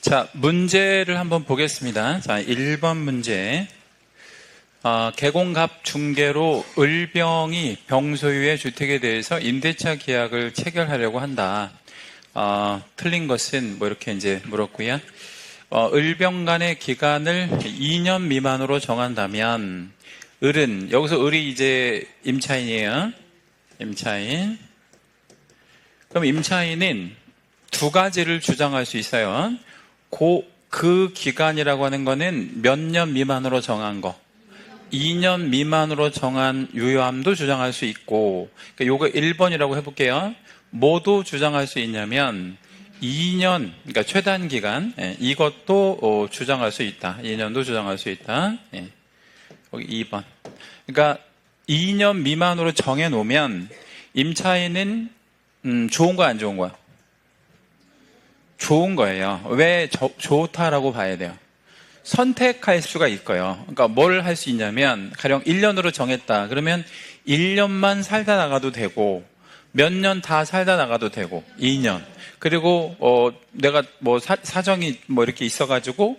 자, 문제를 한번 보겠습니다. 자, 1번 문제. 개공갑 중개로 을병이 병소유의 주택에 대해서 임대차 계약을 체결하려고 한다. 틀린 것은 뭐 이렇게 이제 물었고요. 을병 간의 기간을 2년 미만으로 정한다면, 을은, 여기서 을이 이제 임차인이에요. 임차인. 그럼 임차인은 두 가지를 주장할 수 있어요. 그 기간이라고 하는 거는 몇 년 미만으로 정한 거. 2년 미만으로 정한 유효함도 주장할 수 있고, 그러니까 요거 1번이라고 해볼게요. 뭐도 주장할 수 있냐면 2년, 그러니까 최단 기간, 이것도 주장할 수 있다. 2년도 주장할 수 있다. 여기 2번. 그러니까 2년 미만으로 정해놓으면 임차인은 좋은 거 안 좋은 거야? 좋은 거예요. 왜 좋다라고 봐야 돼요? 선택할 수가 있고요. 그러니까 뭘 할 수 있냐면 가령 1년으로 정했다. 그러면 1년만 살다 나가도 되고 몇 년 다 살다 나가도 되고 2년. 그리고 내가 뭐 사정이 뭐 이렇게 있어가지고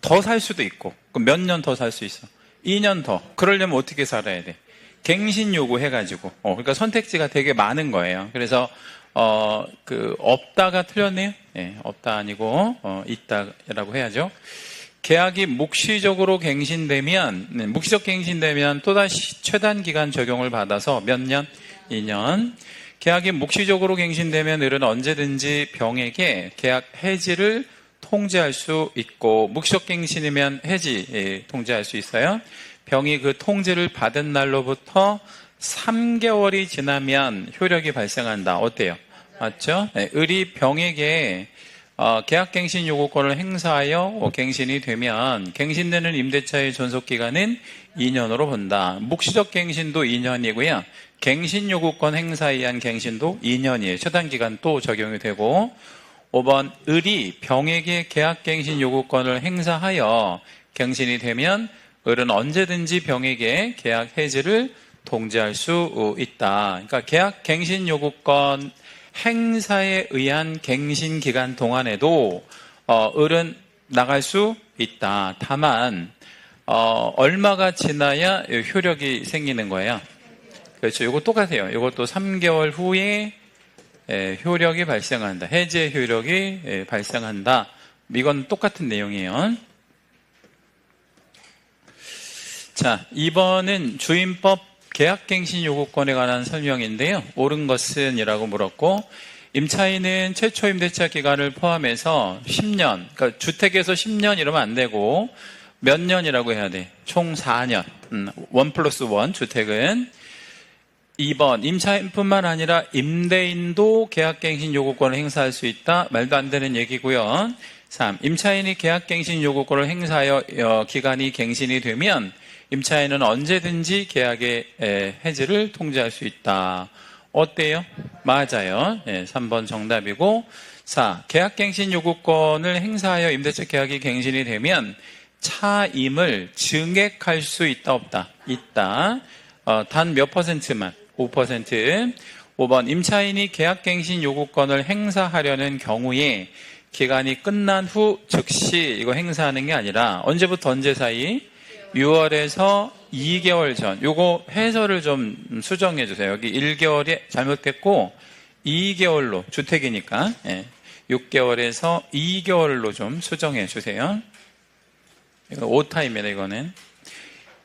더 살 수도 있고 그럼 몇 년 더 살 수 있어? 2년 더. 그러려면 어떻게 살아야 돼? 갱신 요구해가지고. 그러니까 선택지가 되게 많은 거예요. 그래서 없다가 틀렸네요. 없다 아니고 있다라고 해야죠. 계약이 묵시적으로 갱신되면, 묵시적 갱신되면 또다시 최단 기간 적용을 받아서 몇 년? 2년. 계약이 묵시적으로 갱신되면 을은 언제든지 병에게 계약 해지를 통지할 수 있고, 묵시적 갱신이면 해지 통지할 수 있어요. 병이 그 통지를 받은 날로부터 3개월이 지나면 효력이 발생한다. 어때요? 맞죠? 을이 병에게 계약갱신 요구권을 행사하여 갱신이 되면 갱신되는 임대차의 존속기간은 2년으로 본다. 묵시적 갱신도 2년이고요. 갱신 요구권 행사에 의한 갱신도 2년이에요. 최단기간 또 적용이 되고 5번 을이 병에게 계약갱신 요구권을 행사하여 갱신이 되면 을은 언제든지 병에게 계약 해지를 통지할 수 있다. 그러니까 계약갱신 요구권 행사에 의한 갱신 기간 동안에도 을은 나갈 수 있다. 다만 얼마가 지나야 효력이 생기는 거예요. 그렇죠. 이거 똑같아요. 이것도 3개월 후에 효력이 발생한다. 해제 효력이 발생한다. 이건 똑같은 내용이에요. 자, 2번은 주임법 계약갱신 요구권에 관한 설명인데요. 옳은 것은 이라고 물었고, 임차인은 최초 임대차 기간을 포함해서 10년, 그러니까 주택에서 10년 이러면 안 되고 몇 년이라고 해야 돼? 총 4년. 1+1 주택은. 2번, 임차인뿐만 아니라 임대인도 계약갱신 요구권을 행사할 수 있다. 말도 안 되는 얘기고요. 3. 임차인이 계약갱신 요구권을 행사하여 기간이 갱신이 되면 임차인은 언제든지 계약의 해지를 통지할 수 있다. 어때요? 맞아요. 3번 정답이고 4. 계약갱신 요구권을 행사하여 임대차 계약이 갱신이 되면 차임을 증액할 수 있다 없다? 있다. 단 몇 %만? 5%. 5번 임차인이 계약갱신 요구권을 행사하려는 경우에 기간이 끝난 후 즉시 이거 행사하는 게 아니라 언제부터 언제 사이? 6월에서 2개월 전. 요거 해설을 좀 수정해 주세요. 여기 1개월이 잘못됐고 2개월로 주택이니까 6개월에서 2개월로 좀 수정해 주세요. 이거 오타입니다. 이거는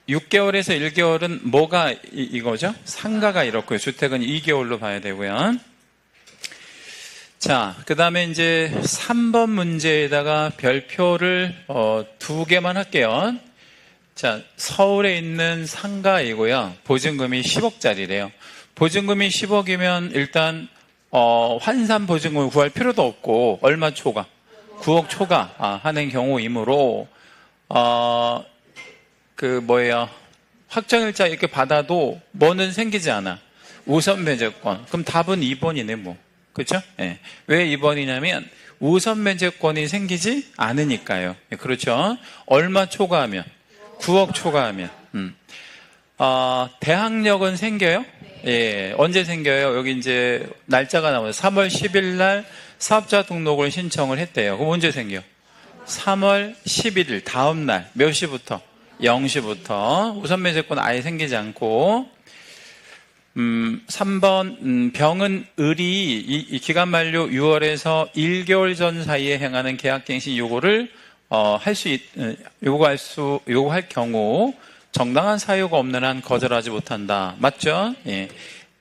6개월에서 1개월은 뭐가 이거죠? 상가가 이렇고요. 주택은 2개월로 봐야 되고요. 자, 그 다음에 이제 3번 문제에다가 별표를 2개만 할게요. 자, 서울에 있는 상가이고요. 보증금이 10억짜리래요. 보증금이 10억이면 일단 환산 보증금을 구할 필요도 없고 얼마 초과? 9억 초과 하는 경우이므로 확정일자 이렇게 받아도 뭐는 생기지 않아. 우선 매제권. 그럼 답은 2번이네 뭐. 그렇죠? 왜 2번이냐면 우선 매제권이 생기지 않으니까요. 그렇죠? 얼마 초과하면? 9억 초과하면. 대항력은 생겨요? 언제 생겨요? 여기 이제 날짜가 나와요. 3월 10일 날 사업자 등록을 신청을 했대요. 그럼 언제 생겨? 3월 11일 다음 날 몇 시부터? 0시부터 우선 면제권 아예 생기지 않고 3번 병은 을이 이 기간 만료 6월에서 1개월 전 사이에 행하는 계약갱신 요구를 요구할 경우 정당한 사유가 없는 한 거절하지 못한다. 맞죠? 예.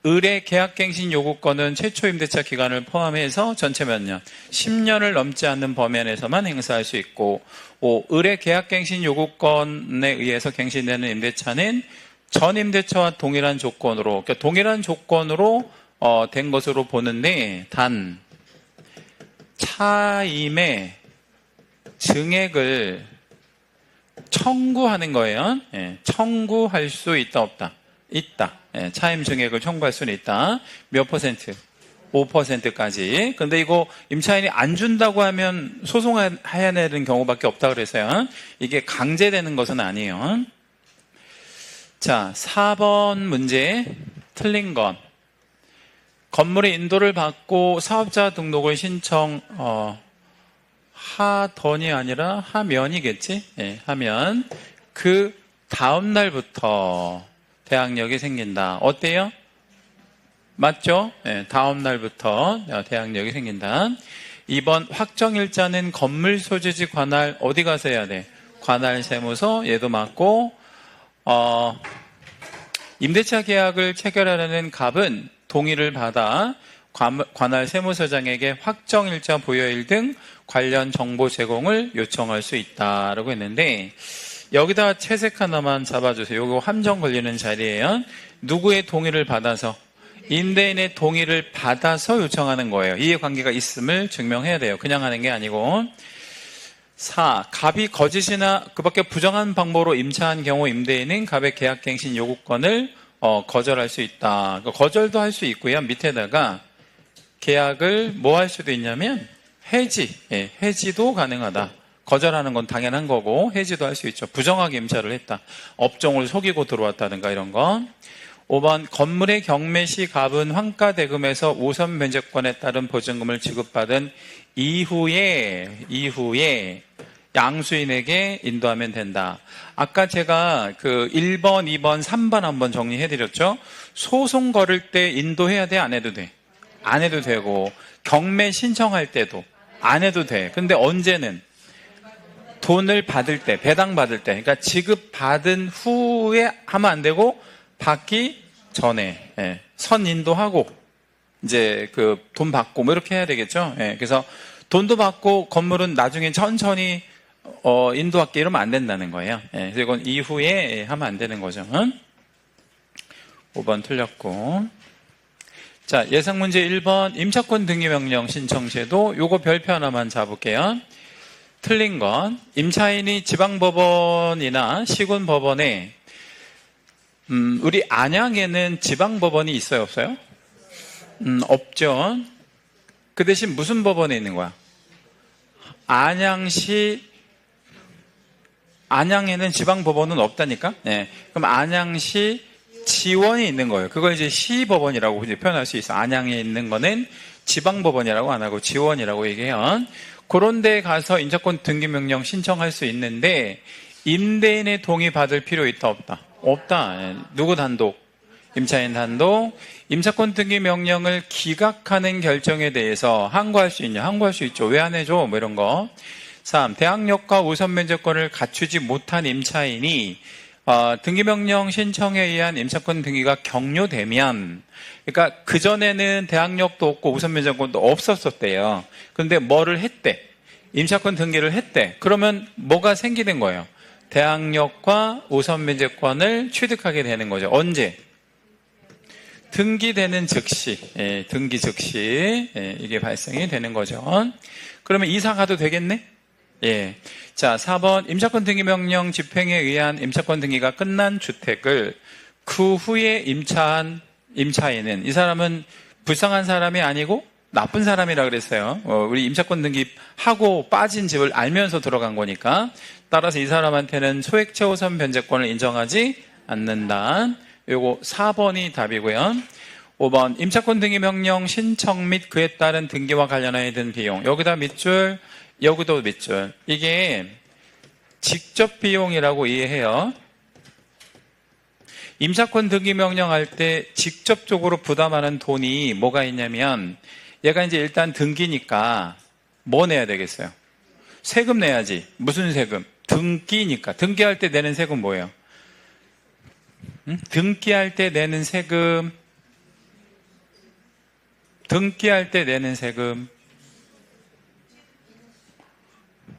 을의 계약갱신 요구권은 최초 임대차 기간을 포함해서 전체 몇 년? 10년을 넘지 않는 범위 안에서만 행사할 수 있고 5. 을의 계약갱신 요구권에 의해서 갱신되는 임대차는 전 임대차와 동일한 조건으로 그러니까 동일한 조건으로 된 것으로 보는데 단 차임의 증액을 청구하는 거예요. 예, 청구할 수 있다 없다? 있다. 예, 차임 증액을 청구할 수는 있다. 몇 퍼센트? 5%까지. 근데 이거 임차인이 안 준다고 하면 소송해야 되는 경우밖에 없다 그래서요. 이게 강제되는 것은 아니에요. 자, 4번 문제 틀린 건 건물의 인도를 받고 사업자 등록을 신청 하던이 아니라 하면이겠지? 예, 하면 그 다음 날부터 대항력이 생긴다. 어때요? 맞죠? 예, 다음 날부터 대항력이 생긴다. 2번 확정일자는 건물 소재지 관할 어디 가서 해야 돼? 관할 세무서 얘도 맞고 임대차 계약을 체결하려는 갑은 동의를 받아 관할 세무서장에게 확정일자 부여일 등 관련 정보 제공을 요청할 수 있다라고 했는데 여기다 채색 하나만 잡아주세요. 이거 함정 걸리는 자리예요. 누구의 동의를 받아서? 임대인의 동의를 받아서 요청하는 거예요. 이해관계가 있음을 증명해야 돼요. 그냥 하는 게 아니고. 4. 갑이 거짓이나 그밖에 부정한 방법으로 임차한 경우 임대인은 갑의 계약갱신 요구권을 거절할 수 있다. 거절도 할 수 있고요. 밑에다가 계약을 뭐 할 수도 있냐면 해지, 해지도 가능하다. 거절하는 건 당연한 거고 해지도 할 수 있죠. 부정하게 임차를 했다. 업종을 속이고 들어왔다든가 이런 거. 5번 건물의 경매 시 갑은 환가 대금에서 우선 변제권에 따른 보증금을 지급받은 이후에 양수인에게 인도하면 된다. 아까 제가 그 1번, 2번, 3번 한번 정리해드렸죠. 소송 걸을 때 인도해야 돼? 안 해도 돼? 안 해도 되고 경매 신청할 때도 안 해도 돼. 근데 언제는? 돈을 받을 때, 배당 받을 때, 그러니까 지급받은 후에 하면 안 되고 받기 전에 선 인도하고 이제 그 돈 받고 뭐 이렇게 해야 되겠죠. 그래서 돈도 받고 건물은 나중에 천천히 인도할게 이러면 안 된다는 거예요. 그래서 이건 이후에 하면 안 되는 거죠. 5번 틀렸고. 자, 예상 문제 1번 임차권 등기명령 신청제도 요거 별표 하나만 잡을게요. 틀린 건 임차인이 지방법원이나 시군법원에 우리 안양에는 지방법원이 있어요 없어요? 없죠. 그 대신 무슨 법원에 있는 거야? 안양에는 지방법원은 없다니까? 그럼 안양시 지원이 있는 거예요. 그걸 이제 시법원이라고 이제 표현할 수 있어. 안양에 있는 거는 지방법원이라고 안 하고 지원이라고 얘기해요. 그런 데 가서 임차권 등기명령 신청할 수 있는데 임대인의 동의 받을 필요 있다 없다? 없다. 누구 단독? 임차인 단독. 임차권 등기 명령을 기각하는 결정에 대해서 항고할 수 있냐? 항고할 수 있죠. 왜 안 해줘? 뭐 이런 거. 3. 대항력과 우선 면제권을 갖추지 못한 임차인이 등기명령 신청에 의한 임차권 등기가 격려되면, 그러니까 그전에는 대항력도 없고 우선 면제권도 없었었대요. 그런데 뭐를 했대? 임차권 등기를 했대. 그러면 뭐가 생기는 거예요? 대항력과 우선 면제권을 취득하게 되는 거죠. 언제? 등기되는 즉시, 등기 즉시 이게 발생이 되는 거죠. 그러면 이사 가도 되겠네? 자, 4번 임차권 등기 명령 집행에 의한 임차권 등기가 끝난 주택을 그 후에 임차한 임차인은, 이 사람은 불쌍한 사람이 아니고 나쁜 사람이라 그랬어요. 우리 임차권 등기하고 빠진 집을 알면서 들어간 거니까. 따라서 이 사람한테는 소액 최우선 변제권을 인정하지 않는다. 요거 4번이 답이고요. 5번 임차권 등기 명령 신청 및 그에 따른 등기와 관련하여 든 비용. 여기다 밑줄 여기도 밑줄. 이게 직접 비용이라고 이해해요. 임차권 등기 명령할 때 직접적으로 부담하는 돈이 뭐가 있냐면, 얘가 이제 일단 등기니까 뭐 내야 되겠어요? 세금 내야지. 무슨 세금? 등기니까. 등기할 때 내는 세금 뭐예요? 등기할 때 내는 세금. 등기할 때 내는 세금.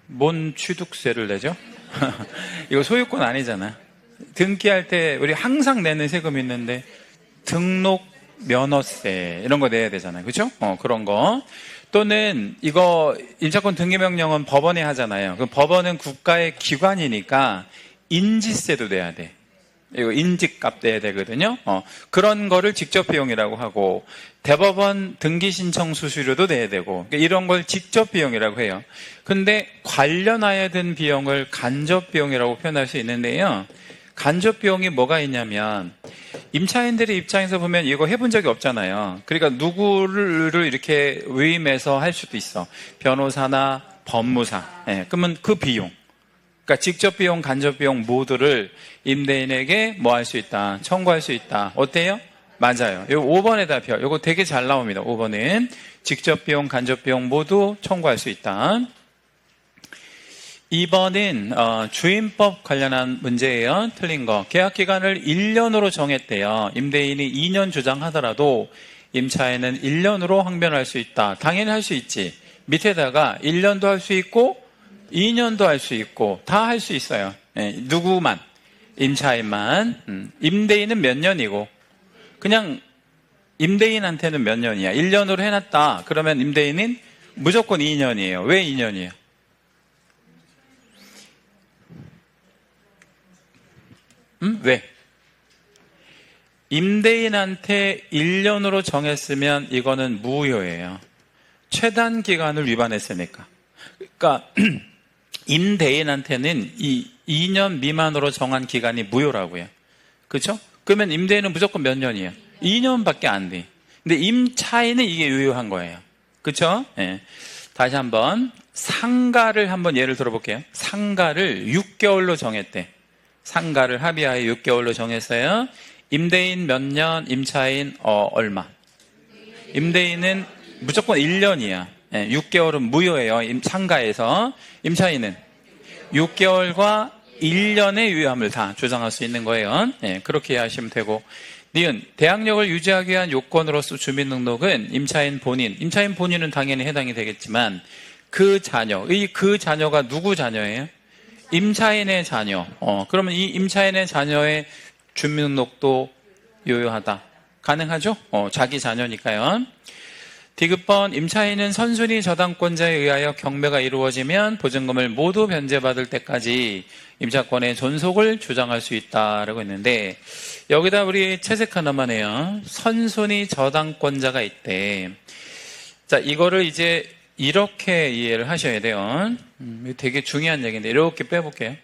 뭔 취득세를 내죠? 이거 소유권 아니잖아. 등기할 때 우리 항상 내는 세금 있는데 등록 면허세 이런 거 내야 되잖아요. 그렇죠? 그런 거. 또는 이거 임차권 등기 명령은 법원이 하잖아요. 그 법원은 국가의 기관이니까 인지세도 내야 돼. 이거 인지값 내야 되거든요. 그런 거를 직접 비용이라고 하고, 대법원 등기 신청 수수료도 내야 되고, 이런 걸 직접 비용이라고 해요. 근데 관련하여 든 비용을 간접 비용이라고 표현할 수 있는데요. 간접 비용이 뭐가 있냐면, 임차인들의 입장에서 보면 이거 해본 적이 없잖아요. 그러니까 누구를 이렇게 위임해서 할 수도 있어. 변호사나 법무사. 그러면 그 비용. 그러니까 직접 비용, 간접 비용 모두를 임대인에게 뭐 할 수 있다? 청구할 수 있다. 어때요? 맞아요. 요 5번에다 표. 요거 되게 잘 나옵니다. 5번은 직접 비용, 간접 비용 모두 청구할 수 있다. 2번은 주임법 관련한 문제예요. 틀린 거. 계약 기간을 1년으로 정했대요. 임대인이 2년 주장하더라도 임차인은 1년으로 항변할 수 있다. 당연히 할 수 있지. 밑에다가 1년도 할 수 있고 2년도 할 수 있고 다 할 수 있어요. 누구만? 임차인만. 임대인은 몇 년이고, 그냥 임대인한테는 몇 년이야. 1년으로 해놨다. 그러면 임대인은 무조건 2년이에요. 왜 2년이에요? 왜? 임대인한테 1년으로 정했으면 이거는 무효예요. 최단 기간을 위반했으니까. 그러니까 임대인한테는 이 2년 미만으로 정한 기간이 무효라고요. 그렇죠? 그러면 임대인은 무조건 몇 년이에요? 2년밖에 안 돼. 근데 임차인은 이게 유효한 거예요. 그렇죠? 네. 다시 한번 상가를 한번 예를 들어볼게요. 상가를 6개월로 정했대. 상가를 합의하에 6개월로 정했어요. 임대인 몇 년, 임차인 얼마? 임대인은 무조건 1년이야. 6개월은 무효예요. 상가에서. 임차인은 6개월과 1년의 유효함을 다 주장할 수 있는 거예요. 그렇게 이해하시면 되고. 니은 대항력을 유지하기 위한 요건으로서 주민등록은 임차인 본인은 당연히 해당이 되겠지만 그 자녀가 누구 자녀예요? 임차인의 자녀. 그러면 이 임차인의 자녀의 주민등록도 유효하다. 가능하죠? 자기 자녀니까요. 디귿번 임차인은 선순위 저당권자에 의하여 경매가 이루어지면 보증금을 모두 변제받을 때까지 임차권의 존속을 주장할 수 있다라고 했는데, 여기다 우리 채색 하나만 해요. 선순위 저당권자가 있대. 자, 이거를 이제 이렇게 이해를 하셔야 돼요. 되게 중요한 얘기인데 이렇게 빼볼게요.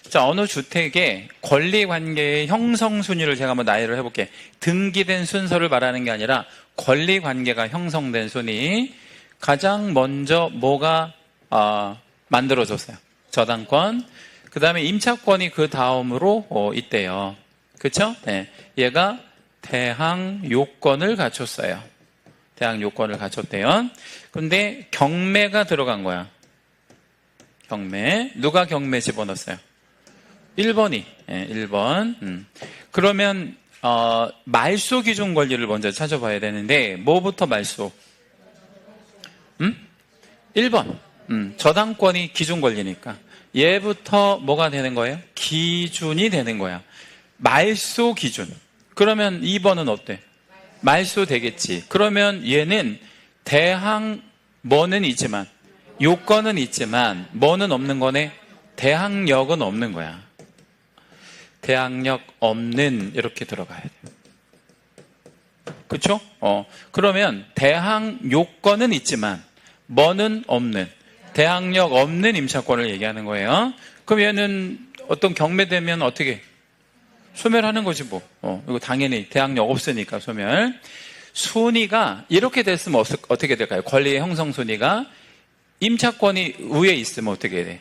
자, 어느 주택의 권리관계의 형성순위를 제가 한번 나열을 해볼게요. 등기된 순서를 말하는 게 아니라 권리관계가 형성된 순위. 가장 먼저 뭐가 만들어졌어요? 저당권. 그 다음에 임차권이 그 다음으로 있대요. 그렇죠? 네. 얘가 대항 요건을 갖췄어요. 대항 요건을 갖췄대요. 근데 경매가 들어간 거야. 경매. 누가 경매 집어넣었어요? 1번이. 1번. 그러면 말소 기준 권리를 먼저 찾아봐야 되는데 뭐부터 말소? 1번. 저당권이 기준 권리니까 얘부터 뭐가 되는 거예요? 기준이 되는 거야. 말소 기준. 그러면 2번은 어때? 말소 되겠지. 그러면 얘는 대항 뭐는 있지만 요건은 있지만 뭐는 없는 거네? 대항력은 없는 거야. 대항력 없는 이렇게 들어가야 돼. 그렇죠? 그러면 대항 요건은 있지만 뭐는 없는, 대항력 없는 임차권을 얘기하는 거예요. 그럼 얘는 어떤 경매되면 어떻게? 소멸하는 거지 뭐. 이거 당연히 대항력 없으니까 소멸. 순위가 이렇게 됐으면 어떻게 될까요? 권리의 형성 순위가 임차권이 위에 있으면 어떻게 돼?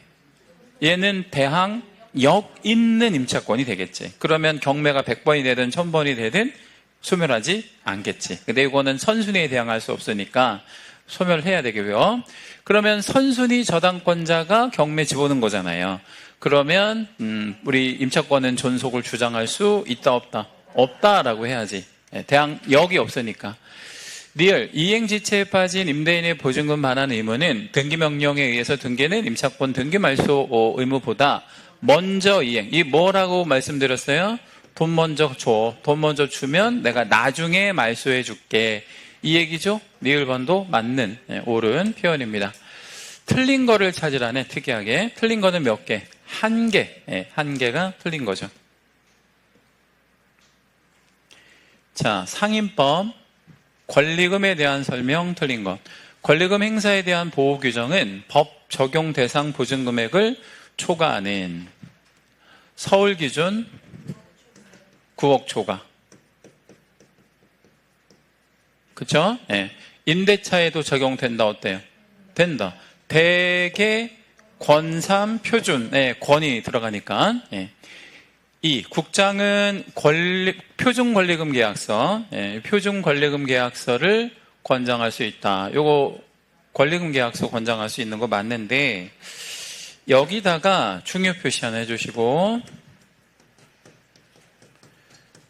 얘는 대항역 있는 임차권이 되겠지. 그러면 경매가 100번이 되든 1000번이 되든 소멸하지 않겠지. 근데 이거는 선순위에 대항할 수 없으니까 소멸해야 되고요. 그러면 선순위 저당권자가 경매 집어넣은 거잖아요. 그러면 우리 임차권은 존속을 주장할 수 있다 없다? 없다라고 해야지. 대항역이 없으니까. 리얼 이행지체에 빠진 임대인의 보증금 반환 의무는 등기명령에 의해서 등기는 임차권 등기 말소 의무보다 먼저 이행. 이 뭐라고 말씀드렸어요? 돈 먼저 줘. 돈 먼저 주면 내가 나중에 말소해 줄게. 이 얘기죠? 리을번도 맞는 옳은 표현입니다. 틀린 거를 찾으라네. 특이하게. 틀린 거는 몇 개? 한 개. 한 개가 틀린 거죠. 자, 상임법 권리금에 대한 설명 틀린 것. 권리금 행사에 대한 보호 규정은 법 적용 대상 보증금액을 초과하는 서울 기준 9억 초과. 그쵸? 예. 임대차에도 적용된다. 어때요? 된다. 대개 권삼 표준. 권이 들어가니까. 예. 2. 국장은 표준 권리금 계약서, 표준 권리금 계약서를 권장할 수 있다. 요거 권리금 계약서 권장할 수 있는 거 맞는데 여기다가 중요 표시 하나 해주시고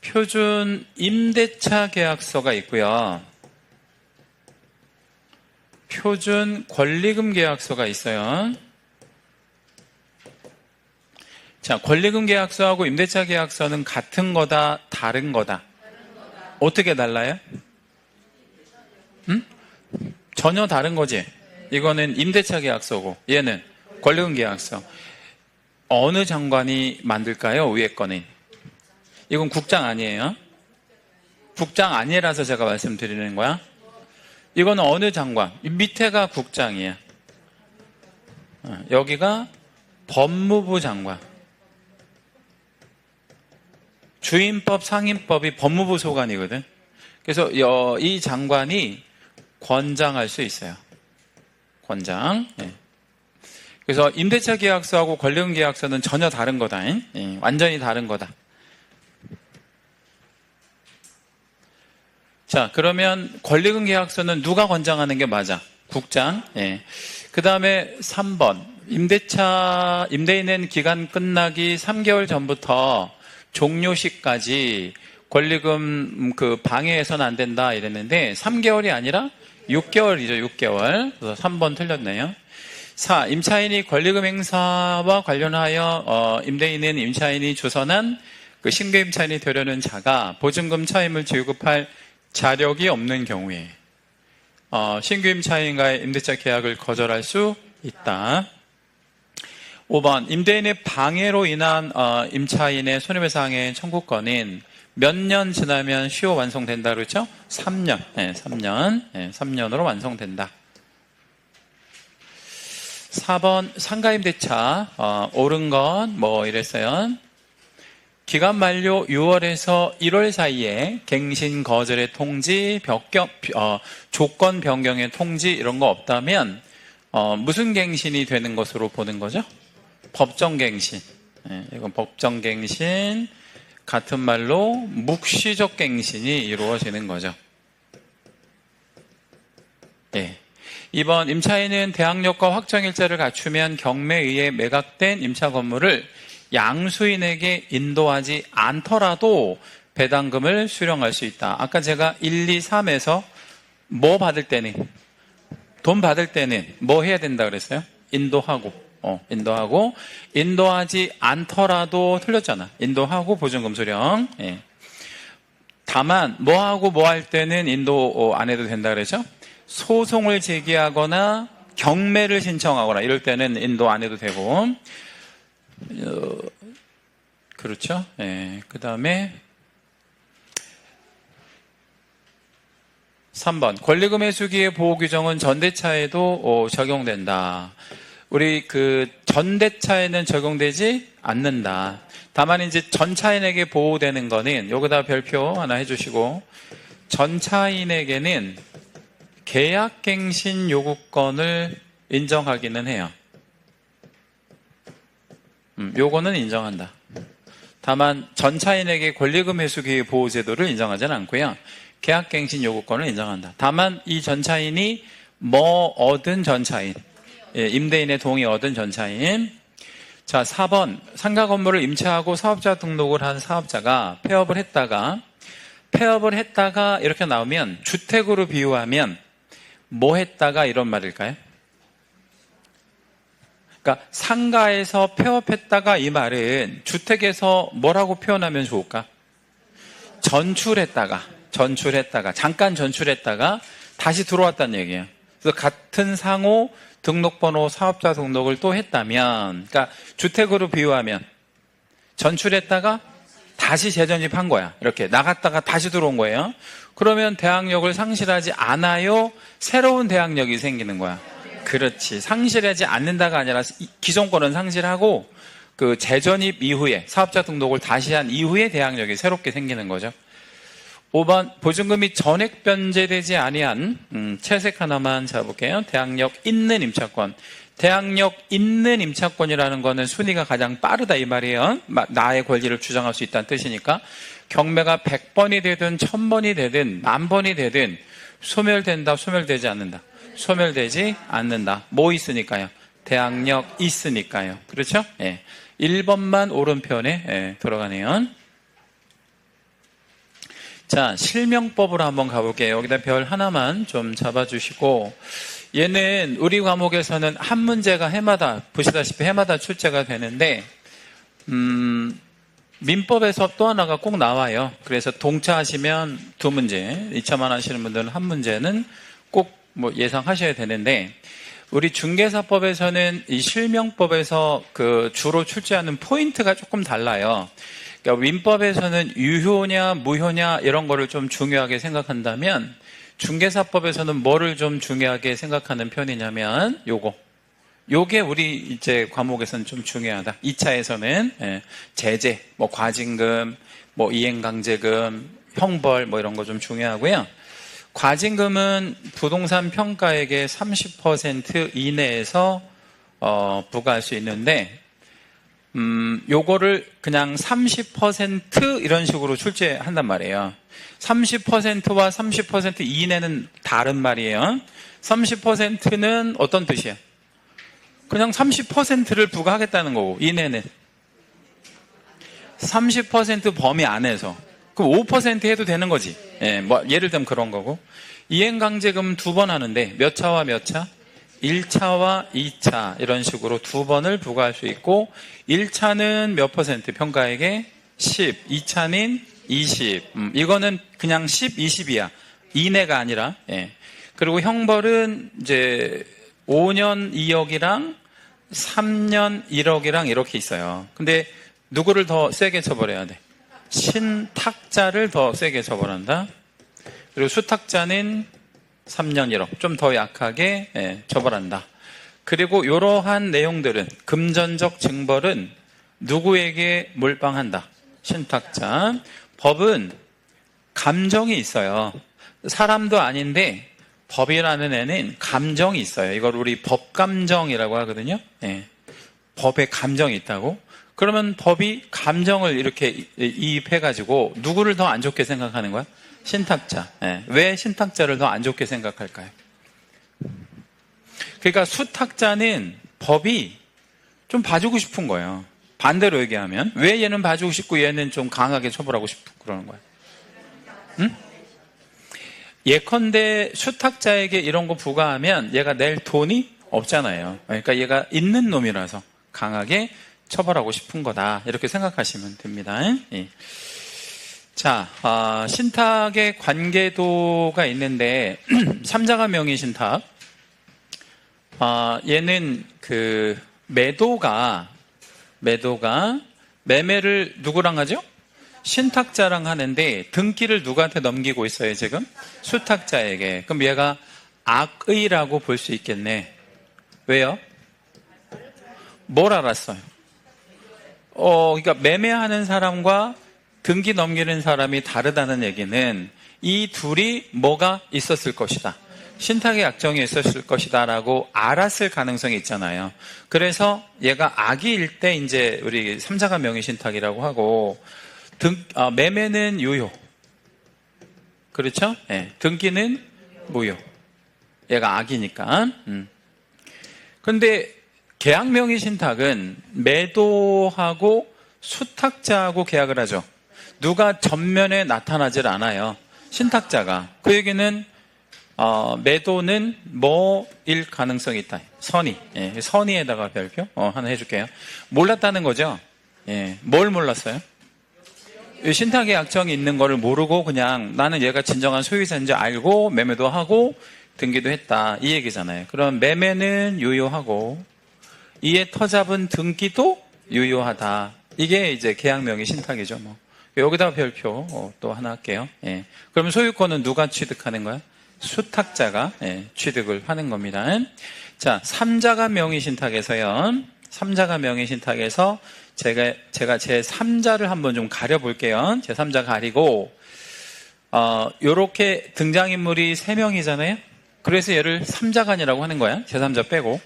표준 임대차 계약서가 있고요. 표준 권리금 계약서가 있어요. 자, 권리금 계약서하고 임대차 계약서는 같은 거다, 다른 거다? 어떻게 달라요? 전혀 다른 거지. 이거는 임대차 계약서고 얘는 권리금 계약서. 어느 장관이 만들까요? 위에 거는. 이건 국장 아니에요. 국장 아니라서 제가 말씀드리는 거야. 이거는 어느 장관? 밑에가 국장이야. 여기가 법무부 장관. 주임법, 상임법이 법무부 소관이거든. 그래서 이 장관이 권장할 수 있어요. 권장. 그래서 임대차 계약서하고 권리금 계약서는 전혀 다른 거다. 완전히 다른 거다. 자, 그러면 권리금 계약서는 누가 권장하는 게 맞아? 국장. 그 다음에 3번. 임대인은 기간 끝나기 3개월 전부터 종료시까지 권리금 방해해서는 안 된다 이랬는데 3개월이 아니라 6개월이죠. 6개월. 그래서 3번 틀렸네요. 4. 임차인이 권리금 행사와 관련하여 임대인은 임차인이 주선한 신규 임차인이 되려는 자가 보증금 차임을 지급할 자력이 없는 경우에 신규 임차인과의 임대차 계약을 거절할 수 있다. 5번 임대인의 방해로 인한 임차인의 손해배상의 청구권은 몇 년 지나면 시효 완성된다 그랬죠? 3년. 3년으로 완성된다. 4번 상가임대차 옳은 건 뭐 이랬어요? 기간 만료 6월에서 1월 사이에 갱신 거절의 통지, 조건 변경의 통지 이런 거 없다면 무슨 갱신이 되는 것으로 보는 거죠? 법정갱신. 이건 법정갱신, 같은 말로 묵시적 갱신이 이루어지는 거죠. 2번 임차인은 대항력과 확정일자를 갖추면 경매에 의해 매각된 임차 건물을 양수인에게 인도하지 않더라도 배당금을 수령할 수 있다. 아까 제가 1, 2, 3에서 뭐 받을 때는, 돈 받을 때는 뭐 해야 된다 그랬어요? 인도하고 인도하지 않더라도 틀렸잖아. 인도하고 보증금 수령. 다만 뭐하고 뭐 할 때는 인도 안 해도 된다 그랬죠? 소송을 제기하거나 경매를 신청하거나 이럴 때는 인도 안 해도 되고 그렇죠? 그 다음에 3번 권리금 회수기의 보호 규정은 전대차에도 적용된다. 우리 전대차에는 적용되지 않는다. 다만 이제 전차인에게 보호되는 거는 여기다 별표 하나 해주시고 전차인에게는 계약갱신 요구권을 인정하기는 해요. 요거는 인정한다. 다만 전차인에게 권리금 회수기회 보호제도를 인정하지는 않고요. 계약갱신 요구권을 인정한다. 다만 이 전차인이 뭐 얻은 전차인, 임대인의 동의 얻은 전차인. 자, 4번 상가 건물을 임차하고 사업자 등록을 한 사업자가 폐업을 했다가 이렇게 나오면 주택으로 비유하면 뭐 했다가 이런 말일까요? 그러니까 상가에서 폐업했다가 이 말은 주택에서 뭐라고 표현하면 좋을까? 전출했다가 잠깐 전출했다가 다시 들어왔다는 얘기예요. 그래서 같은 상호 등록번호 사업자 등록을 또 했다면, 그러니까 주택으로 비유하면 전출했다가 다시 재전입한 거야. 이렇게 나갔다가 다시 들어온 거예요. 그러면 대항력을 상실하지 않아요? 새로운 대항력이 생기는 거야. 그렇지. 상실하지 않는다가 아니라 기존 거는 상실하고 그 재전입 이후에 사업자 등록을 다시 한 이후에 대항력이 새롭게 생기는 거죠. 5번 보증금이 전액 변제되지 아니한 채색 하나만 잡아볼게요. 대항력 있는 임차권. 대항력 있는 임차권이라는 거는 순위가 가장 빠르다 이 말이에요. 나의 권리를 주장할 수 있다는 뜻이니까 경매가 100번이 되든 1000번이 되든 10,000번이 되든 소멸된다, 소멸되지 않는다. 소멸되지 않는다. 뭐 있으니까요? 대항력 있으니까요. 그렇죠? 예. 1번만 오른편에 들어가네요. 자, 실명법으로 한번 가볼게요. 여기다 별 하나만 좀 잡아주시고, 얘는 우리 과목에서는 한 문제가 해마다, 보시다시피 해마다 출제가 되는데, 민법에서 또 하나가 꼭 나와요. 그래서 동차하시면 2문제, 2차만 하시는 분들은 한 문제는 꼭 뭐 예상하셔야 되는데, 우리 중개사법에서는 이 실명법에서 그 주로 출제하는 포인트가 조금 달라요. 그러니까 민법에서는 유효냐 무효냐 이런 거를 좀 중요하게 생각한다면 중개사법에서는 뭐를 좀 중요하게 생각하는 편이냐면 요게 우리 이제 과목에서는 좀 중요하다. 2차에서는 제재, 뭐 과징금, 뭐 이행강제금, 형벌 뭐 이런 거 좀 중요하고요. 과징금은 부동산 평가액의 30% 이내에서 부과할 수 있는데 요거를 그냥 30% 이런 식으로 출제한단 말이에요. 30%와 30% 이내는 다른 말이에요. 30%는 어떤 뜻이야? 그냥 30%를 부과하겠다는 거고, 이내는 30% 범위 안에서. 그럼 5% 해도 되는 거지. 예, 뭐 예를 들면 그런 거고. 이행강제금 2번 하는데 몇 차와 몇 차? 1차와 2차 이런 식으로 2번을 부과할 수 있고 1차는 몇 퍼센트 평가액의 10, 2차는 20. 이거는 그냥 10, 20이야. 이내가 아니라. 예. 그리고 형벌은 이제 5년 2억이랑 3년 1억이랑 이렇게 있어요. 근데 누구를 더 세게 처벌해야 돼? 신탁자를 더 세게 처벌한다. 그리고 수탁자는 3년 1억, 좀 더 약하게 처벌한다. 그리고 이러한 내용들은 금전적 징벌은 누구에게 몰빵한다? 신탁자. 법은 감정이 있어요. 사람도 아닌데 법이라는 애는 감정이 있어요. 이걸 우리 법감정이라고 하거든요. 예. 법에 감정이 있다고? 그러면 법이 감정을 이렇게 이입해가지고 누구를 더 안 좋게 생각하는 거야? 신탁자. 예. 왜 신탁자를 더 안 좋게 생각할까요? 그러니까 수탁자는 법이 좀 봐주고 싶은 거예요. 반대로 얘기하면 왜 얘는 봐주고 싶고 얘는 좀 강하게 처벌하고 싶고 그러는 거야? 응? 예컨대 수탁자에게 이런 거 부과하면 얘가 낼 돈이 없잖아요. 그러니까 얘가 있는 놈이라서 강하게 처벌하고 싶은 거다. 이렇게 생각하시면 됩니다. 예. 자, 신탁의 관계도가 있는데 3자가 명의 신탁. 얘는 그 매도가 매매를 누구랑 하죠? 신탁자랑 하는데 등기를 누구한테 넘기고 있어요 지금? 수탁자에게. 그럼 얘가 악의라고 볼 수 있겠네. 왜요? 뭘 알았어요? 그러니까 매매하는 사람과 등기 넘기는 사람이 다르다는 얘기는 이 둘이 뭐가 있었을 것이다. 신탁의 약정이 있었을 것이다라고 알았을 가능성이 있잖아요. 그래서 얘가 악의일 때 이제 우리 삼자가 명의신탁이라고 하고 매매는 유효. 그렇죠? 네. 등기는 무효. 얘가 악이니까. 근데 계약 명의신탁은 매도하고 수탁자하고 계약을 하죠. 누가 전면에 나타나질 않아요. 신탁자가. 그 얘기는 매도는 뭐일 가능성이 있다. 선의. 예, 선의에다가 별표 하나 해줄게요. 몰랐다는 거죠. 예, 뭘 몰랐어요? 신탁의 약정이 있는 거를 모르고 그냥 나는 얘가 진정한 소유자인지 알고 매매도 하고 등기도 했다. 이 얘기잖아요. 그럼 매매는 유효하고 이에 터잡은 등기도 유효하다. 이게 이제 계약 명의 신탁이죠. 뭐. 여기다 별표 또 하나 할게요. 예. 그러면 소유권은 누가 취득하는 거야? 수탁자가 취득을 하는 겁니다. 자, 삼자가 명의신탁에서요. 삼자가 명의신탁에서 제가 제 3자를 한번 좀 가려볼게요. 제 3자 가리고 요렇게 등장인물이 3명이잖아요. 그래서 얘를 3자간이라고 하는 거야. 제 3자 빼고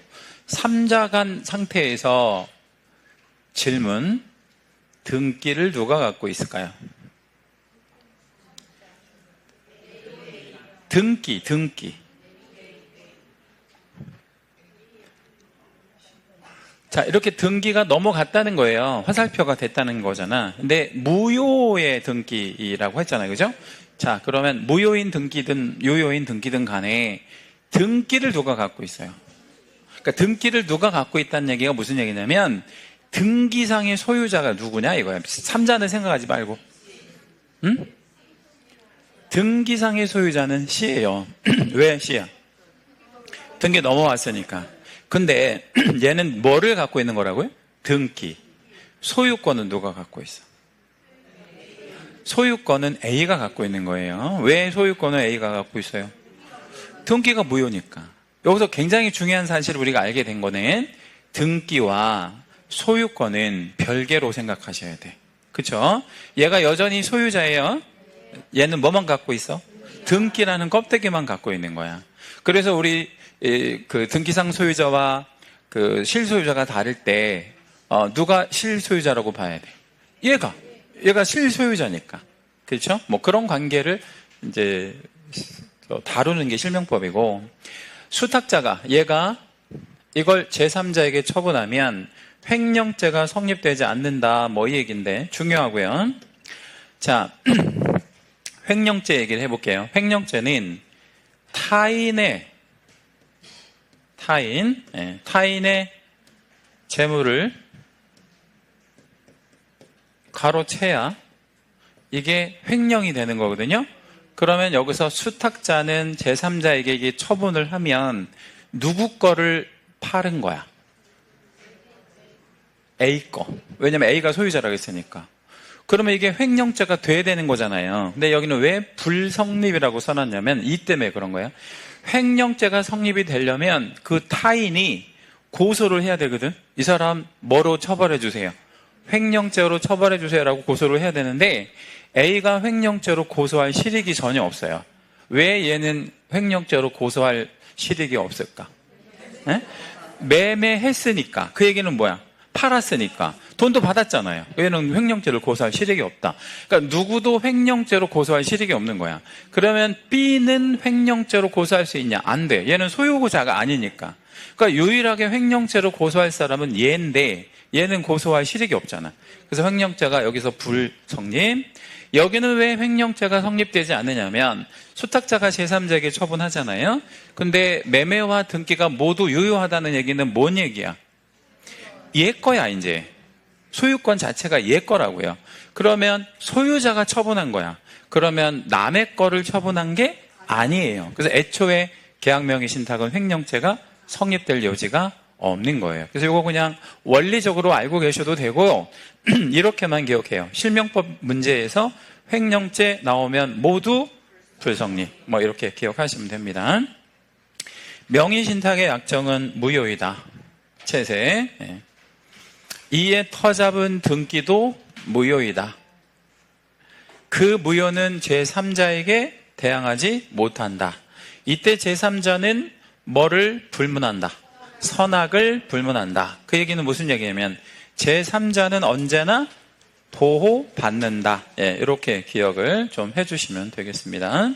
3자간 상태에서 질문, 등기를 누가 갖고 있을까요? 등기. 자, 이렇게 등기가 넘어갔다는 거예요. 화살표가 됐다는 거잖아. 근데 무효의 등기라고 했잖아요. 그죠? 자, 그러면 무효인 등기든 유효인 등기든 간에 등기를 누가 갖고 있어요? 그러니까 등기를 누가 갖고 있다는 얘기가 무슨 얘기냐면 등기상의 소유자가 누구냐 이거야. 3자는 생각하지 말고. 응? 등기상의 소유자는 C예요. 왜 C야? 등기 넘어왔으니까. 근데 얘는 뭐를 갖고 있는 거라고요? 등기. 소유권은 누가 갖고 있어? 소유권은 A가 갖고 있는 거예요. 왜 소유권은 A가 갖고 있어요? 등기가 무효니까. 여기서 굉장히 중요한 사실을 우리가 알게 된 거는 등기와 소유권은 별개로 생각하셔야 돼. 그쵸? 얘가 여전히 소유자예요. 얘는 뭐만 갖고 있어? 등기라는 껍데기만 갖고 있는 거야. 그래서 우리 그 등기상 소유자와 그 실소유자가 다를 때 누가 실소유자라고 봐야 돼? 얘가 실소유자니까. 그렇죠? 뭐 그런 관계를 이제 다루는 게 실명법이고, 수탁자가 얘가 이걸 제3자에게 처분하면 횡령죄가 성립되지 않는다. 뭐 이 얘기인데 중요하고요. 자, 횡령죄 얘기를 해볼게요. 횡령죄는 타인의 재물을 가로채야 이게 횡령이 되는 거거든요. 그러면 여기서 수탁자는 제3자에게 이게 처분을 하면 누구 거를 팔은 거야? A 거. 왜냐면 A가 소유자라고 했으니까. 그러면 이게 횡령죄가 돼야 되는 거잖아요. 근데 여기는 왜 불성립이라고 써놨냐면 이 때문에 그런 거예요. 횡령죄가 성립이 되려면 그 타인이 고소를 해야 되거든. 이 사람 뭐로 처벌해 주세요? 횡령죄로 처벌해 주세요라고 고소를 해야 되는데 A가 횡령죄로 고소할 실익이 전혀 없어요. 왜 얘는 횡령죄로 고소할 실익이 없을까? 네? 매매했으니까. 그 얘기는 뭐야? 팔았으니까. 돈도 받았잖아요. 얘는 횡령죄를 고소할 실익이 없다. 그러니까 누구도 횡령죄로 고소할 실익이 없는 거야. 그러면 B는 횡령죄로 고소할 수 있냐? 안 돼. 얘는 소유자가 아니니까. 그러니까 유일하게 횡령죄로 고소할 사람은 얘인데 얘는 고소할 실익이 없잖아. 그래서 횡령죄가 여기서 불성립. 여기는 왜 횡령죄가 성립되지 않느냐면 수탁자가 제3자에게 처분하잖아요. 근데 매매와 등기가 모두 유효하다는 얘기는 뭔 얘기야? 얘 거야 이제. 소유권 자체가 얘 거라고요. 그러면 소유자가 처분한 거야. 그러면 남의 거를 처분한 게 아니에요. 그래서 애초에 계약명의 신탁은 횡령죄가 성립될 여지가 없는 거예요. 그래서 이거 그냥 원리적으로 알고 계셔도 되고 이렇게만 기억해요. 실명법 문제에서 횡령죄 나오면 모두 불성립. 뭐 이렇게 기억하시면 됩니다. 명의신탁의 약정은 무효이다. 채세. 이에 터잡은 등기도 무효이다. 그 무효는 제3자에게 대항하지 못한다. 이때 제3자는 뭐를 불문한다? 선악을 불문한다. 그 얘기는 무슨 얘기냐면 제3자는 언제나 보호받는다. 예, 이렇게 기억을 좀 해주시면 되겠습니다.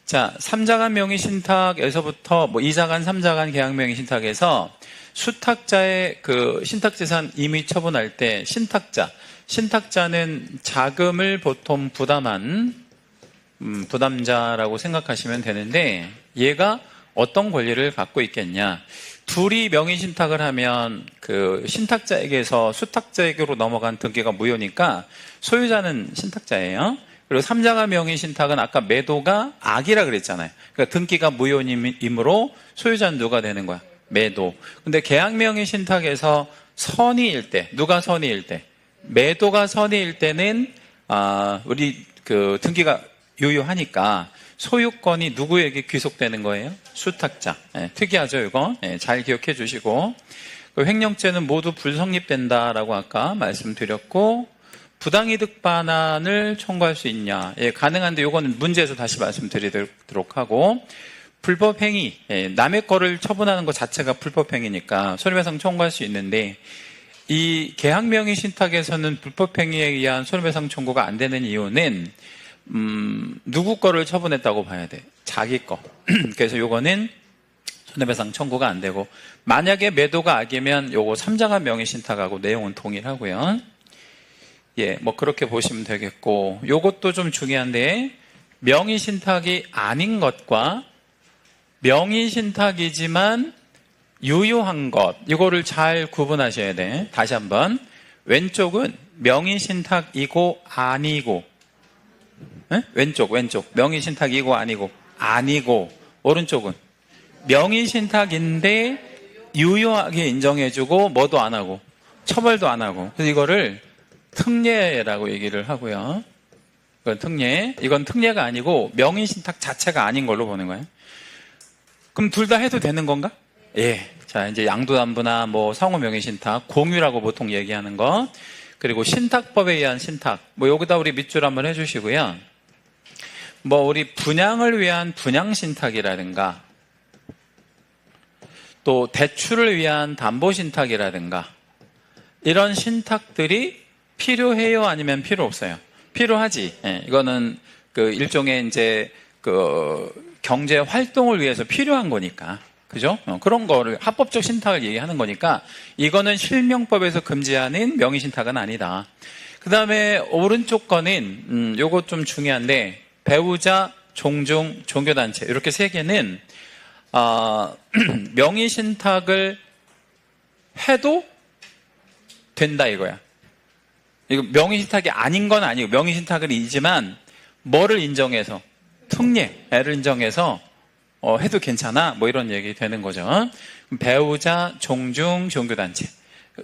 자, 3자간 명의신탁에서부터 2자간, 3자간 계약명의신탁에서 수탁자의 그 신탁재산 임의 처분할 때 신탁자는 자금을 보통 부담한 부담자라고 생각하시면 되는데 얘가 어떤 권리를 갖고 있겠냐? 둘이 명의신탁을 하면 그 신탁자에게서 수탁자에게로 넘어간 등기가 무효니까 소유자는 신탁자예요. 그리고 3자간 명의신탁은 아까 매도가 악이라 그랬잖아요. 그러니까 등기가 무효이므로 소유자는 누가 되는 거야? 매도. 근데 계약명의신탁에서 선의일 때, 누가 선의일 때? 매도가 선의일 때는 우리 그 등기가 유효하니까 소유권이 누구에게 귀속되는 거예요? 수탁자. 예, 특이하죠, 이거? 예, 잘 기억해 주시고. 그 횡령죄는 모두 불성립된다라고 아까 말씀드렸고, 부당이득 반환을 청구할 수 있냐? 예, 가능한데 이거는 문제에서 다시 말씀드리도록 하고, 불법행위, 예, 남의 거를 처분하는 것 자체가 불법행위니까 손해배상 청구할 수 있는데, 이 계약명의 신탁에서는 불법행위에 의한 손해배상 청구가 안 되는 이유는 누구 거를 처분했다고 봐야 돼? 자기 거. 그래서 요거는 손해배상 청구가 안 되고, 만약에 매도가 악이면 요거 3자간 명의신탁하고 내용은 동일하고요. 예, 뭐 그렇게 보시면 되겠고, 요것도 좀 중요한데, 명의신탁이 아닌 것과 명의신탁이지만 유효한 것, 이거를 잘 구분하셔야 돼. 다시 한번. 왼쪽은 명의신탁이고 아니고, 네? 왼쪽. 명의신탁이고 아니고. 오른쪽은 명의신탁인데 유효하게 인정해주고 뭐도 안 하고 처벌도 안 하고. 그래서 이거를 특례라고 얘기를 하고요. 이건 특례. 이건 특례가 아니고 명의신탁 자체가 아닌 걸로 보는 거예요. 그럼 둘 다 해도 되는 건가? 예. 자, 이제 양도담보나 뭐 상호명의신탁, 공유라고 보통 얘기하는 거. 그리고 신탁법에 의한 신탁. 뭐 여기다 우리 밑줄 한번 해주시고요. 뭐 우리 분양을 위한 분양신탁이라든가 또 대출을 위한 담보신탁이라든가 이런 신탁들이 필요해요? 아니면 필요 없어요? 필요하지. 예, 이거는 그 일종의 이제 그 경제 활동을 위해서 필요한 거니까. 그죠? 그런 거를 합법적 신탁을 얘기하는 거니까 이거는 실명법에서 금지하는 명의신탁은 아니다. 그 다음에 오른쪽 거는 요거 좀 중요한데 배우자, 종중, 종교단체 이렇게 세 개는 명의신탁을 해도 된다 이거야. 이거 명의신탁이 아닌 건 아니고 명의신탁은 이지만 뭐를 인정해서 특례를 인정해서 해도 괜찮아 뭐 이런 얘기 되는 거죠. 배우자, 종중, 종교단체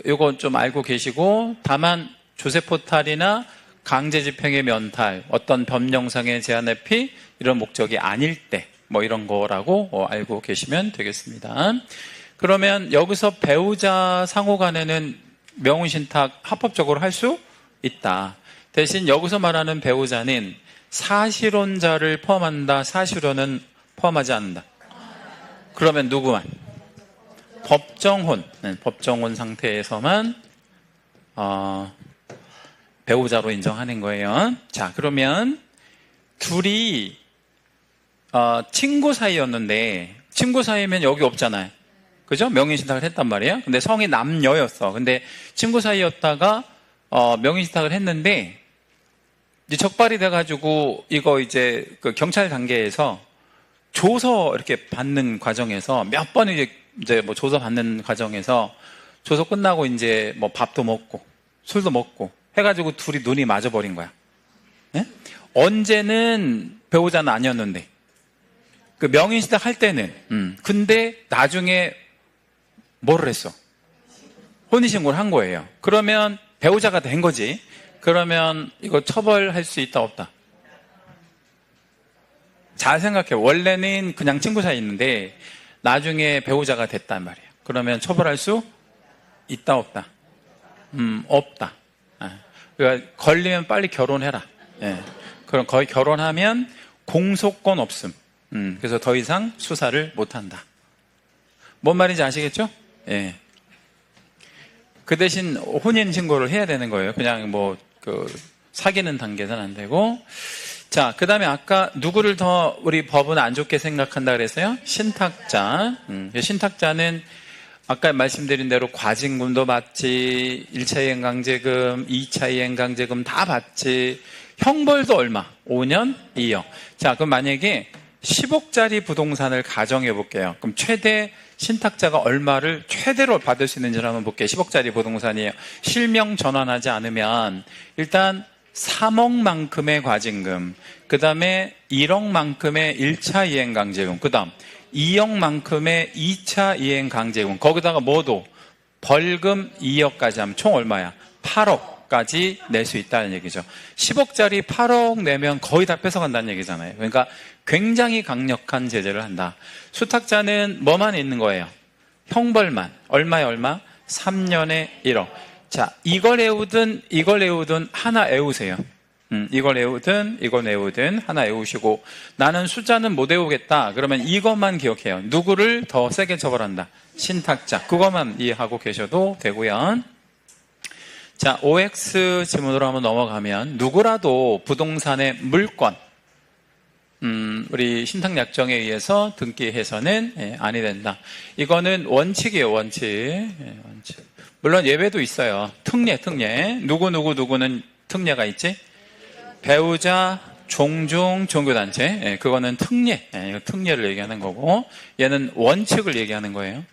이거 좀 알고 계시고, 다만 조세포탈이나 강제집행의 면탈, 어떤 법령상의 제한회피 이런 목적이 아닐 때 뭐 이런 거라고 알고 계시면 되겠습니다. 그러면 여기서 배우자 상호 간에는 명의신탁 합법적으로 할 수 있다. 대신 여기서 말하는 배우자는 사실혼자를 포함한다, 사실혼은 포함하지 않는다. 그러면 누구만? 법정혼, 법정혼 상태에서만 배우자로 인정하는 거예요. 자, 그러면 둘이 친구 사이였는데, 친구 사이면 여기 없잖아요. 그죠? 명의신탁을 했단 말이에요. 근데 성이 남녀였어. 근데 친구 사이였다가 명의신탁을 했는데 이제 적발이 돼가지고 이거 이제 그 경찰 단계에서 조서 이렇게 받는 과정에서 몇 번 이제 뭐 조서 받는 과정에서 조서 끝나고 이제 뭐 밥도 먹고 술도 먹고 해가지고 둘이 눈이 맞아버린 거야. 네? 언제는 배우자는 아니었는데 그 명의신탁 할 때는 근데 나중에 뭐를 했어? 혼인신고를 한 거예요. 그러면 배우자가 된 거지. 그러면 이거 처벌할 수 있다 없다? 잘 생각해. 원래는 그냥 친구 사이 있는데 나중에 배우자가 됐단 말이에요. 그러면 처벌할 수 있다 없다? 없다. 그러니까 걸리면 빨리 결혼해라. 예. 그럼 거의 결혼하면 공소권 없음. 그래서 더 이상 수사를 못한다. 뭔 말인지 아시겠죠? 예. 그 대신 혼인신고를 해야 되는 거예요. 그냥 사귀는 단계는 안 되고. 자, 그 다음에 아까 누구를 더 우리 법은 안 좋게 생각한다 그랬어요? 신탁자. 신탁자는 아까 말씀드린 대로 과징금도 받지, 1차 이행강제금, 2차 이행강제금 다 받지, 형벌도 얼마? 5년, 2억. 자, 그럼 만약에 10억짜리 부동산을 가정해 볼게요. 그럼 최대 신탁자가 얼마를 최대로 받을 수 있는지를 한번 볼게요. 10억짜리 부동산이에요. 실명 전환하지 않으면 일단 3억만큼의 과징금, 그 다음에 1억만큼의 1차 이행강제금, 그 다음 2억만큼의 2차 이행강제금, 거기다가 뭐도 벌금 2억까지 하면 총 얼마야? 8억까지 낼 수 있다는 얘기죠. 10억짜리 8억 내면 거의 다 뺏어간다는 얘기잖아요. 그러니까 굉장히 강력한 제재를 한다. 수탁자는 뭐만 있는 거예요? 형벌만. 얼마에 얼마? 3년에 1억. 자, 이걸 애우든 하나 애우세요. 이걸 애우든 하나 애우시고, 나는 숫자는 못 애우겠다. 그러면 이것만 기억해요. 누구를 더 세게 처벌한다? 신탁자. 그것만 이해하고 계셔도 되고요. 자, OX 지문으로 한번 넘어가면, 누구라도 부동산의 물권, 우리 신탁약정에 의해서 등기해서는 아니 된다. 이거는 원칙이에요, 원칙. 원칙. 물론 예외도 있어요. 특례. 누구는 특례가 있지? 배우자, 종중, 종교단체. 그거는 특례. 특례를 얘기하는 거고, 얘는 원칙을 얘기하는 거예요.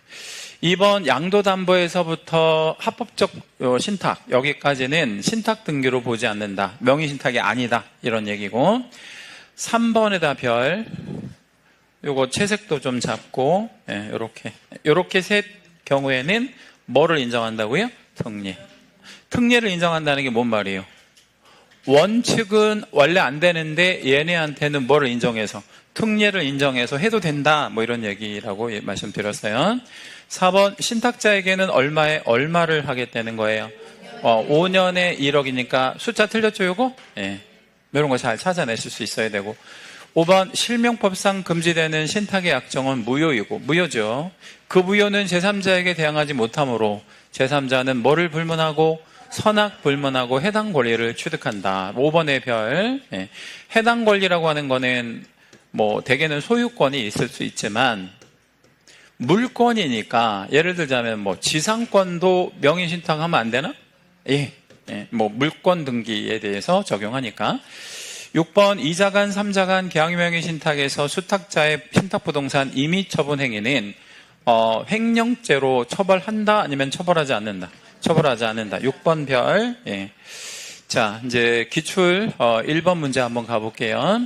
2번 양도담보에서부터 합법적 신탁, 여기까지는 신탁 등기로 보지 않는다. 명의신탁이 아니다. 이런 얘기고, 3번에다 별, 요거 채색도 좀 잡고, 요렇게 셋 경우에는 뭐를 인정한다고요? 특례. 특례를 인정한다는 게 뭔 말이에요? 원칙은 원래 안 되는데 얘네한테는 뭐를 인정해서? 특례를 인정해서 해도 된다. 뭐 이런 얘기라고 말씀드렸어요. 4번 신탁자에게는 얼마를 하겠다는 거예요? 5년에 1억이니까 숫자 틀렸죠, 요거? 이런 거 잘 찾아내실 수 있어야 되고. 5번 실명법상 금지되는 신탁의 약정은 무효이고, 무효죠. 그 무효는 제3자에게 대항하지 못하므로 제3자는 뭐를 불문하고? 선악 불문하고 해당 권리를 취득한다. 5번의 별. 해당 권리라고 하는 거는 대개는 소유권이 있을 수 있지만 물권이니까, 예를 들자면 지상권도 명의신탁하면 안 되나? 물권 등기에 대해서 적용하니까. 6번 2자간 3자간 계약명의 신탁에서 수탁자의 신탁부동산 임의처분 행위는 횡령죄로 처벌한다, 아니면 처벌하지 않는다? 처벌하지 않는다. 6번 별. 자, 이제 기출 1번 문제 한번 가볼게요.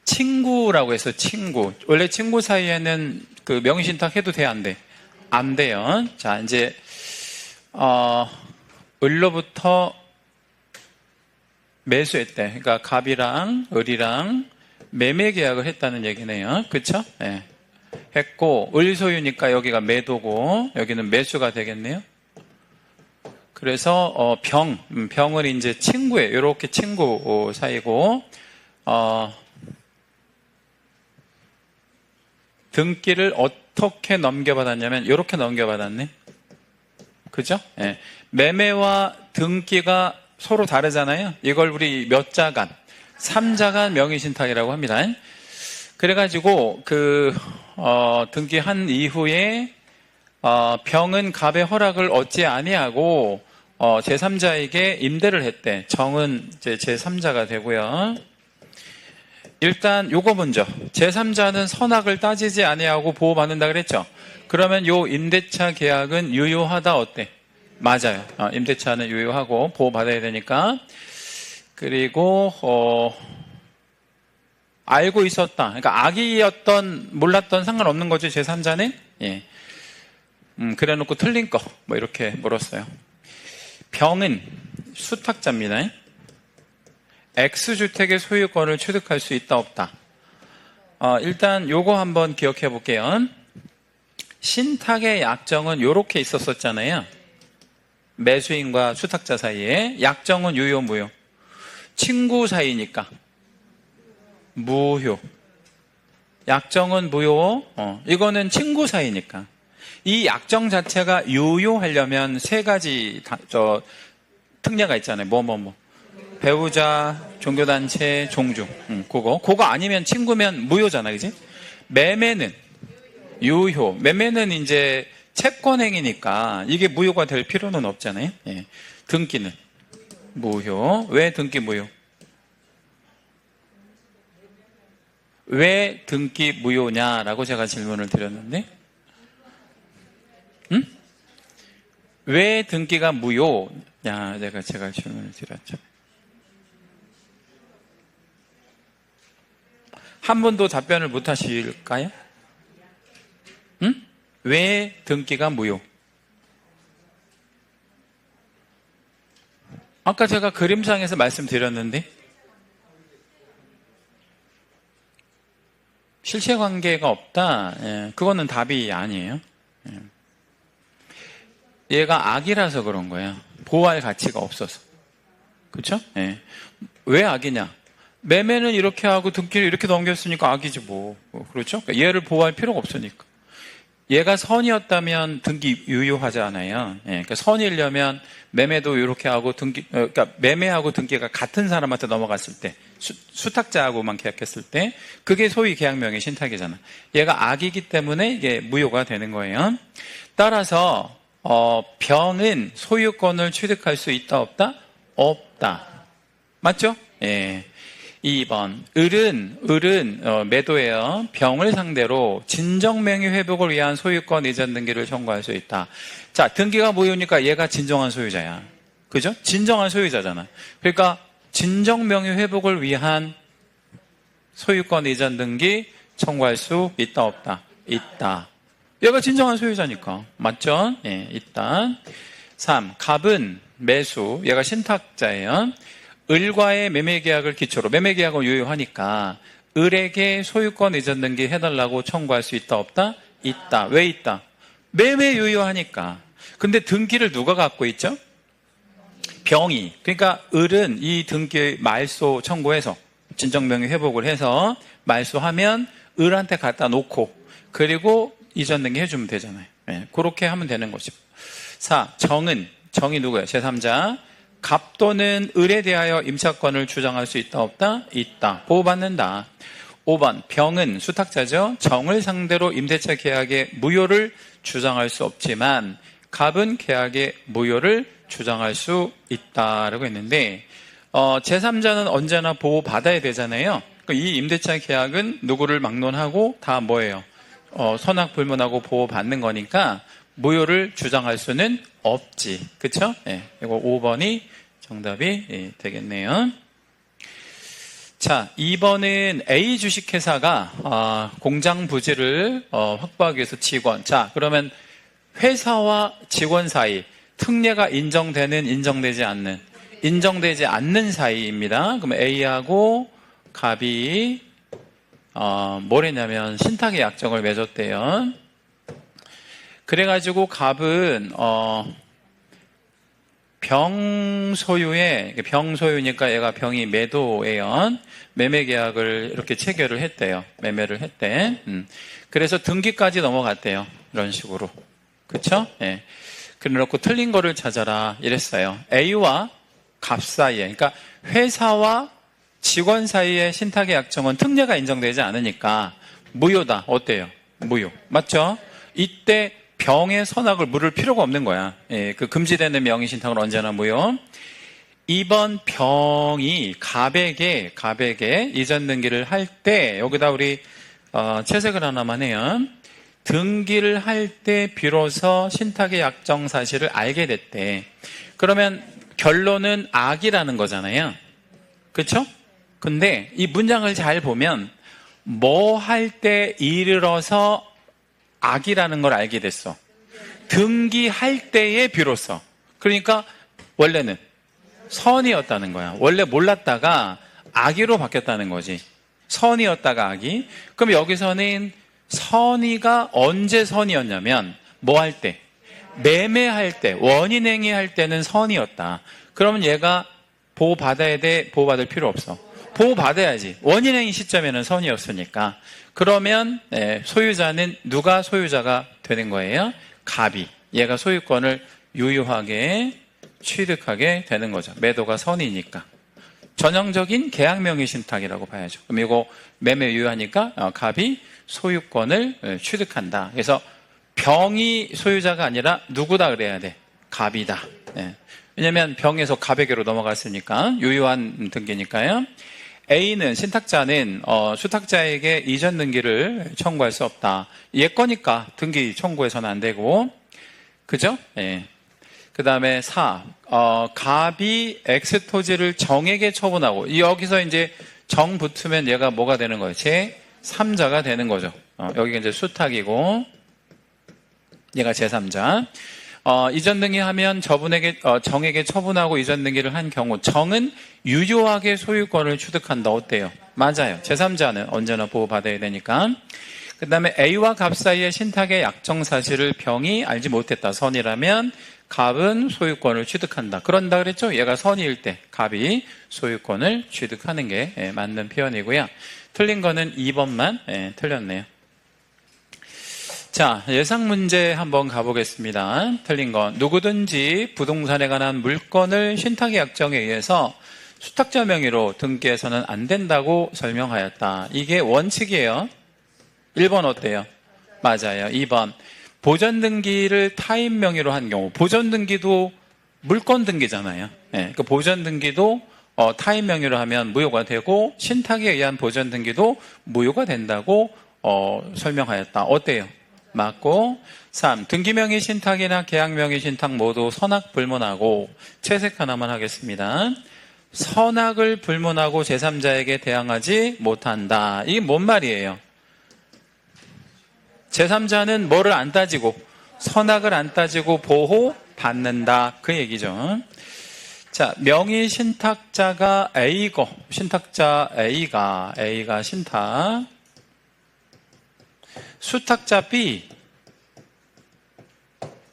친구라고 해서 친구. 원래 친구 사이에는 그 명의신탁 해도 돼, 안 돼? 안 돼요. 자, 이제 을로부터 매수했대. 그러니까 갑이랑 을이랑 매매 계약을 했다는 얘기네요. 그쵸? 했고, 을 소유니까 여기가 매도고, 여기는 매수가 되겠네요. 그래서, 병은 이제 친구예요. 이렇게 친구 사이고, 등기를 어떻게 넘겨받았냐면, 이렇게 넘겨받았네. 그죠? 매매와 등기가 서로 다르잖아요. 이걸 우리 몇 자간? 3자간 명의신탁이라고 합니다. 그래가지고, 등기한 이후에, 병은 갑의 허락을 얻지 아니하고, 제3자에게 임대를 했대. 정은 이제 제3자가 되고요. 일단 요거 먼저. 제3자는 선악을 따지지 아니하고 보호받는다 그랬죠? 그러면 요 임대차 계약은 유효하다, 어때? 맞아요. 임대차는 유효하고 보호받아야 되니까. 그리고 알고 있었다. 그러니까 악의였던, 몰랐던 상관없는 거죠, 제3자는? 그래 놓고 틀린 거 이렇게 물었어요. 병은 수탁자입니다. X주택의 소유권을 취득할 수 있다, 없다? 일단 요거 한번 기억해 볼게요. 신탁의 약정은 요렇게 있었었잖아요. 매수인과 수탁자 사이에. 약정은 유효, 무효? 친구 사이니까 무효. 약정은 무효. 이거는 친구 사이니까. 이 약정 자체가 유효하려면 세 가지 특례가 있잖아요. 배우자, 종교단체, 종중. 그거 아니면 친구면 무효잖아, 그지? 매매는 유효. 매매는 이제 채권행위니까 이게 무효가 될 필요는 없잖아요. 예. 등기는 무효. 왜 등기 무효? 왜 등기 무효냐라고 제가 질문을 드렸는데, 왜 등기가 무효냐 제가 질문을 드렸죠. 한 분도 답변을 못 하실까요? 왜 등기가 무효? 아까 제가 그림상에서 말씀드렸는데, 실체관계가 없다. 예, 그거는 답이 아니에요. 예. 얘가 악이라서 그런 거예요. 보호할 가치가 없어서. 그렇죠? 예. 왜 악이냐? 매매는 이렇게 하고 등기를 이렇게 넘겼으니까 악이지 뭐. 그렇죠? 그러니까 얘를 보호할 필요가 없으니까. 얘가 선이었다면 등기 유효하지 않아요. 예. 그러니까 선이려면 매매도 이렇게 하고 그러니까 매매하고 등기가 같은 사람한테 넘어갔을 때, 수탁자하고만 계약했을 때, 그게 소위 계약명의 신탁이잖아. 얘가 악이기 때문에 이게 무효가 되는 거예요. 따라서 병은 소유권을 취득할 수 있다, 없다? 없다. 맞죠? 예. 2번. 을은 매도예요. 병을 상대로 진정명의 회복을 위한 소유권 이전 등기를 청구할 수 있다. 자, 등기가 무효니까 얘가 진정한 소유자야. 그죠? 진정한 소유자잖아. 그러니까 진정명의 회복을 위한 소유권 이전 등기 청구할 수 있다, 없다? 있다. 얘가 진정한 소유자니까. 맞죠? 예, 있다. 3. 갑은 매수. 얘가 신탁자예요. 을과의 매매계약을 기초로, 매매계약은 유효하니까 을에게 소유권 이전 등기 해달라고 청구할 수 있다, 없다? 있다. 왜 있다? 매매 유효하니까. 근데 등기를 누가 갖고 있죠? 병이. 그러니까 을은 이 등기 말소 청구해서 진정명의 회복을 해서 말소하면 을한테 갖다 놓고 그리고 이전 등기 해주면 되잖아요. 네, 그렇게 하면 되는 거죠. 4. 정이 누구예요? 제3자. 갑 또는 을에 대하여 임차권을 주장할 수 있다, 없다? 있다. 보호받는다. 5번. 병은 수탁자죠. 정을 상대로 임대차 계약의 무효를 주장할 수 없지만 갑은 계약의 무효를 주장할 수 있다라고 했는데, 제3자는 언제나 보호받아야 되잖아요. 이 임대차 계약은 누구를 막론하고 다 뭐예요? 선악불문하고 보호받는 거니까 무효를 주장할 수는 없지. 그쵸? 예. 이거 5번이 정답이 되겠네요. 자, 2번은 A 주식회사가 공장 부지를 확보하기 위해서 직원. 자, 그러면 회사와 직원 사이 특례가 인정되지 않는 사이입니다. 그럼 A하고 갑이 뭘 했냐면 신탁의 약정을 맺었대요. 그래가지고 갑은 병 소유니까 얘가 병이 매도예요. 매매 계약을 이렇게 체결을 했대요. 매매를 했대. 그래서 등기까지 넘어갔대요. 이런 식으로. 그쵸? 예. 그래놓고 틀린 거를 찾아라 이랬어요. A와 갑 사이에, 그러니까 회사와 직원 사이의 신탁의 약정은 특례가 인정되지 않으니까 무효다. 어때요? 무효. 맞죠? 이때 병의 선악을 물을 필요가 없는 거야. 예, 그 금지되는 명의 신탁은 언제나 무효. 2번 병이 갑에게 이전 등기를 할 때, 여기다 우리 채색을 하나만 해요. 등기를 할 때 비로소 신탁의 약정 사실을 알게 됐대. 그러면 결론은 악이라는 거잖아요. 그렇죠? 근데 이 문장을 잘 보면 뭐 할 때 이르러서 악이라는 걸 알게 됐어. 등기할 때에 비로소. 그러니까 원래는 선이었다는 거야. 원래 몰랐다가 악의로 바뀌었다는 거지. 선이었다가 악의. 그럼 여기서는 선의가 언제 선이었냐면 뭐 할 때? 매매할 때, 원인행위 할 때는 선이었다. 그러면 얘가 보호받아야 돼? 보호받을 필요 없어. 보호받아야지. 원인행위 시점에는 선이었으니까. 그러면 소유자는 누가 소유자가 되는 거예요? 갑이. 얘가 소유권을 유효하게 취득하게 되는 거죠. 매도가 선이니까. 전형적인 계약명의 신탁이라고 봐야죠. 그럼 이거 매매 유효하니까 갑이 소유권을 취득한다. 그래서 병이 소유자가 아니라 누구다 그래야 돼? 갑이다. 왜냐하면 병에서 갑에게로 넘어갔으니까 유효한 등기니까요. A는 신탁자는 수탁자에게 이전 등기를 청구할 수 없다. 얘 거니까 등기 청구해서는 안 되고, 그죠? 그 다음에 4. 갑이 X 토지를 정에게 처분하고, 여기서 이제 정 붙으면 얘가 뭐가 되는 거예요? 제3자가 되는 거죠. 여기가 이제 수탁이고, 얘가 제3자. 이전 등기하면 저분에게, 정에게 처분하고 이전 등기를 한 경우, 정은 유효하게 소유권을 취득한다. 어때요? 맞아요. 제3자는 언제나 보호받아야 되니까. 그 다음에 A와 갑 사이의 신탁의 약정 사실을 병이 알지 못했다. 선이라면 갑은 소유권을 취득한다. 그런다 그랬죠? 얘가 선이일 때 갑이 소유권을 취득하는 게 맞는 표현이고요. 틀린 거는 2번만 틀렸네요. 자, 예상 문제 한번 가보겠습니다. 틀린 건 누구든지 부동산에 관한 물건을 신탁의 약정에 의해서 수탁자 명의로 등기해서는 안 된다고 설명하였다. 이게 원칙이에요. 1번 어때요? 맞아요. 2번 보전 등기를 타인 명의로 한 경우, 보전 등기도 물건 등기잖아요. 그 보전 등기도 타인 명의로 하면 무효가 되고 신탁에 의한 보전 등기도 무효가 된다고 설명하였다. 어때요? 맞고. 3. 등기명의 신탁이나 계약명의 신탁 모두 선악 불문하고, 채색 하나만 하겠습니다. 선악을 불문하고 제3자에게 대항하지 못한다. 이게 뭔 말이에요? 제3자는 뭐를 안 따지고, 선악을 안 따지고 보호받는다. 그 얘기죠. 자, 명의 신탁자가 A고, 신탁자 A가 신탁, 수탁자 B,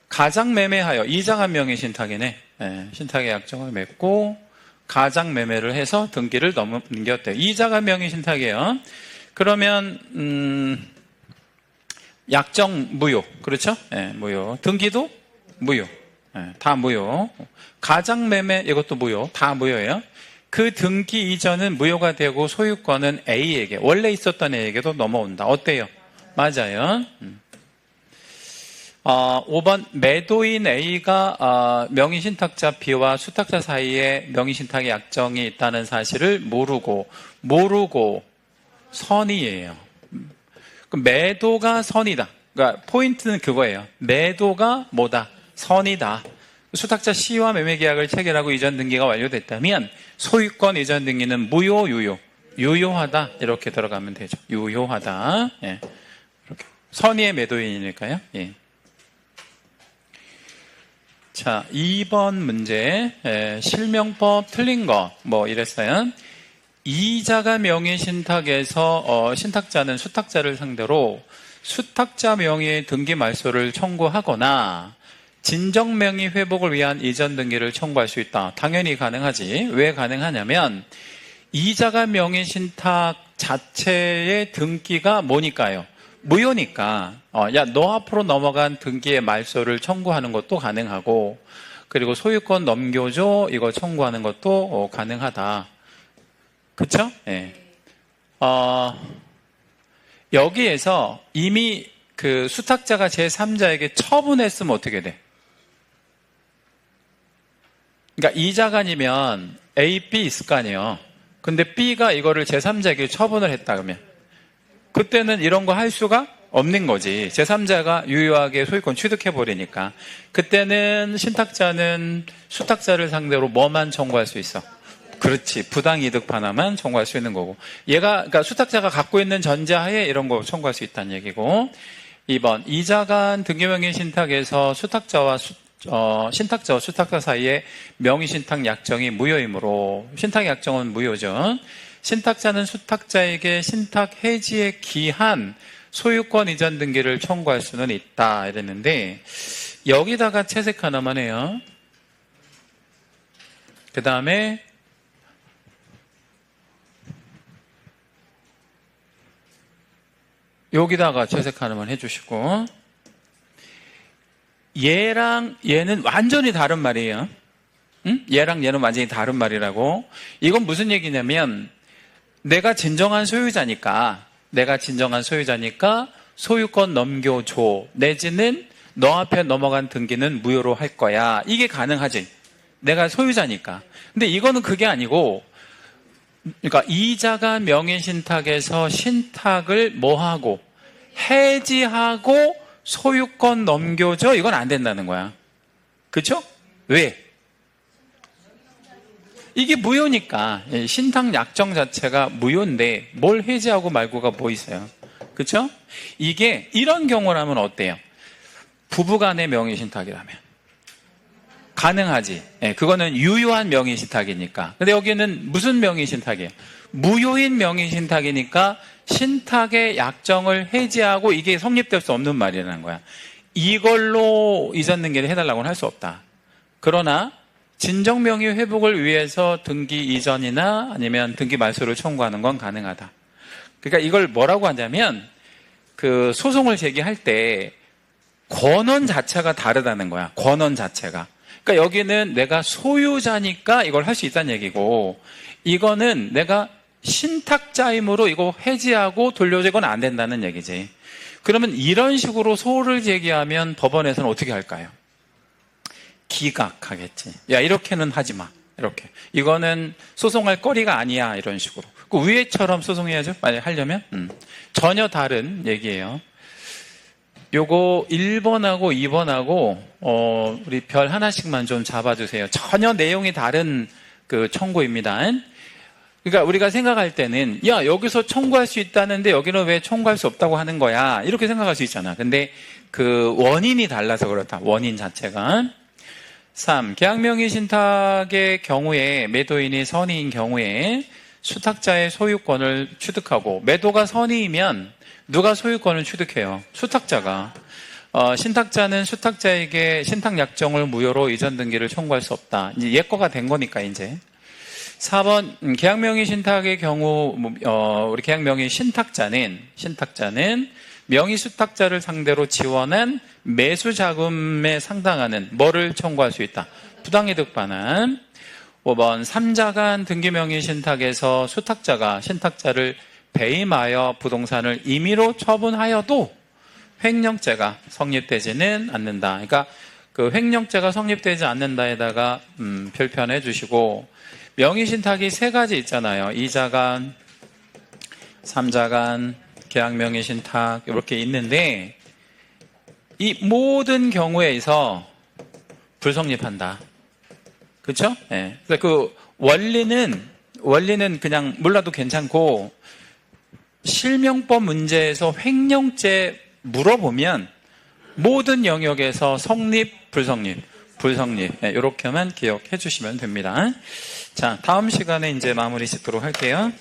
가장 매매하여, 이장한 명의 신탁이네. 신탁의 약정을 맺고 가장 매매를 해서 등기를 넘겼대요. 이자간 명의 신탁이에요. 그러면 약정 무효, 그렇죠? 무효. 등기도 무효. 다 무효. 가장 매매 이것도 무효. 다 무효예요. 그 등기 이전은 무효가 되고 소유권은 A에게, 원래 있었던 A에게도 넘어온다. 어때요? 맞아요. 5번 매도인 A가 명의신탁자 B와 수탁자 사이에 명의신탁의 약정이 있다는 사실을 모르고 선이에요. 매도가 선이다. 그러니까 포인트는 그거예요. 매도가 뭐다? 선이다. 수탁자 C와 매매계약을 체결하고 이전 등기가 완료됐다면 소유권 이전 등기는 무효, 유효하다. 이렇게 들어가면 되죠. 유효하다. 이렇게. 선의의 매도인이니까요. 자, 2번 문제. 실명법 틀린 거 뭐 이랬어요. 이자가 명의신탁에서 신탁자는 수탁자를 상대로 수탁자 명의의 등기 말소를 청구하거나 진정명의 회복을 위한 이전 등기를 청구할 수 있다. 당연히 가능하지. 왜 가능하냐면 이자가 명의신탁 자체의 등기가 뭐니까요? 무효니까 야, 너 앞으로 넘어간 등기의 말소를 청구하는 것도 가능하고, 그리고 소유권 넘겨줘 이거 청구하는 것도 가능하다. 그쵸? 여기에서 이미 그 수탁자가 제3자에게 처분했으면 어떻게 돼? 그러니까 이자간이면 A, B 있을 거 아니에요. 근데 B가 이거를 제3자에게 처분을 했다 그러면 그때는 이런 거 할 수가 없는 거지. 제3자가 유효하게 소유권 취득해버리니까. 그때는 신탁자는 수탁자를 상대로 뭐만 청구할 수 있어? 그렇지. 부당이득 반환만 청구할 수 있는 거고. 그러니까 수탁자가 갖고 있는 전제하에 이런 거 청구할 수 있다는 얘기고. 2번. 이자간 등기명의 신탁에서 신탁자와 수탁자 사이에 명의신탁 약정이 무효이므로, 신탁 약정은 무효죠. 신탁자는 수탁자에게 신탁 해지에 기한 소유권 이전 등기를 청구할 수는 있다 이랬는데, 여기다가 채색 하나만 해요. 그 다음에 여기다가 채색하나만 해주시고, 얘랑 얘는 완전히 다른 말이에요. 응? 얘랑 얘는 완전히 다른 말이라고. 이건 무슨 얘기냐면, 내가 진정한 소유자니까 소유권 넘겨줘. 내지는 너 앞에 넘어간 등기는 무효로 할 거야. 이게 가능하지. 내가 소유자니까. 근데 이거는 그게 아니고, 그러니까 이자가 명의신탁에서 신탁을 뭐하고 해지하고 소유권 넘겨줘. 이건 안 된다는 거야. 그렇죠? 왜? 이게 무효니까. 신탁 약정 자체가 무효인데 뭘 해지하고 말고가 뭐 있어요? 그렇죠? 이게 이런 경우라면 어때요? 부부간의 명의신탁이라면 가능하지. 그거는 유효한 명의신탁이니까. 근데 여기는 무슨 명의신탁이에요? 무효인 명의신탁이니까 신탁의 약정을 해지하고 이게 성립될 수 없는 말이라는 거야. 이걸로 이전 등기를 해달라고는 할 수 없다. 그러나 진정명의 회복을 위해서 등기 이전이나 아니면 등기 말소를 청구하는 건 가능하다. 그러니까 이걸 뭐라고 하냐면 그 소송을 제기할 때 권원 자체가 다르다는 거야. 권원 자체가. 그러니까 여기는 내가 소유자니까 이걸 할 수 있다는 얘기고, 이거는 내가 신탁자이므로 이거 해지하고 돌려주고는 안 된다는 얘기지. 그러면 이런 식으로 소를 제기하면 법원에서는 어떻게 할까요? 기각하겠지. 야, 이렇게는 하지 마. 이렇게. 이거는 소송할 거리가 아니야. 이런 식으로. 그 위에처럼 소송해야죠. 만약 하려면. 전혀 다른 얘기예요. 요거 1번하고 2번하고 우리 별 하나씩만 좀 잡아주세요. 전혀 내용이 다른 그 청구입니다. 그러니까 우리가 생각할 때는 야, 여기서 청구할 수 있다는데 여기는 왜 청구할 수 없다고 하는 거야, 이렇게 생각할 수 있잖아. 근데 그 원인이 달라서 그렇다. 원인 자체가. 3. 계약명의신탁의 경우에 매도인이 선의인 경우에 수탁자의 소유권을 취득하고, 매도가 선의이면 누가 소유권을 취득해요? 수탁자가. 신탁자는 수탁자에게 신탁약정을 무효로 이전 등기를 청구할 수 없다. 이제 예거가 된 거니까 이제. 4번 계약명의 신탁의 경우 우리 계약명의 신탁자는 명의 수탁자를 상대로 지원한 매수 자금에 상당하는 뭐를 청구할 수 있다? 부당이득 반환. 5번 3자간 등기명의 신탁에서 수탁자가 신탁자를 배임하여 부동산을 임의로 처분하여도 횡령죄가 성립되지는 않는다. 그러니까 그 횡령죄가 성립되지 않는다에다가 별표해 주시고, 명의신탁이 세 가지 있잖아요. 2자간, 3자간, 계약명의신탁 이렇게 있는데 이 모든 경우에서 불성립한다. 그렇죠? 네. 그 원리는 그냥 몰라도 괜찮고, 실명법 문제에서 횡령죄 물어보면 모든 영역에서 성립, 불성립 네, 이렇게만 기억해 주시면 됩니다. 자, 다음 시간에 이제 마무리 짓도록 할게요.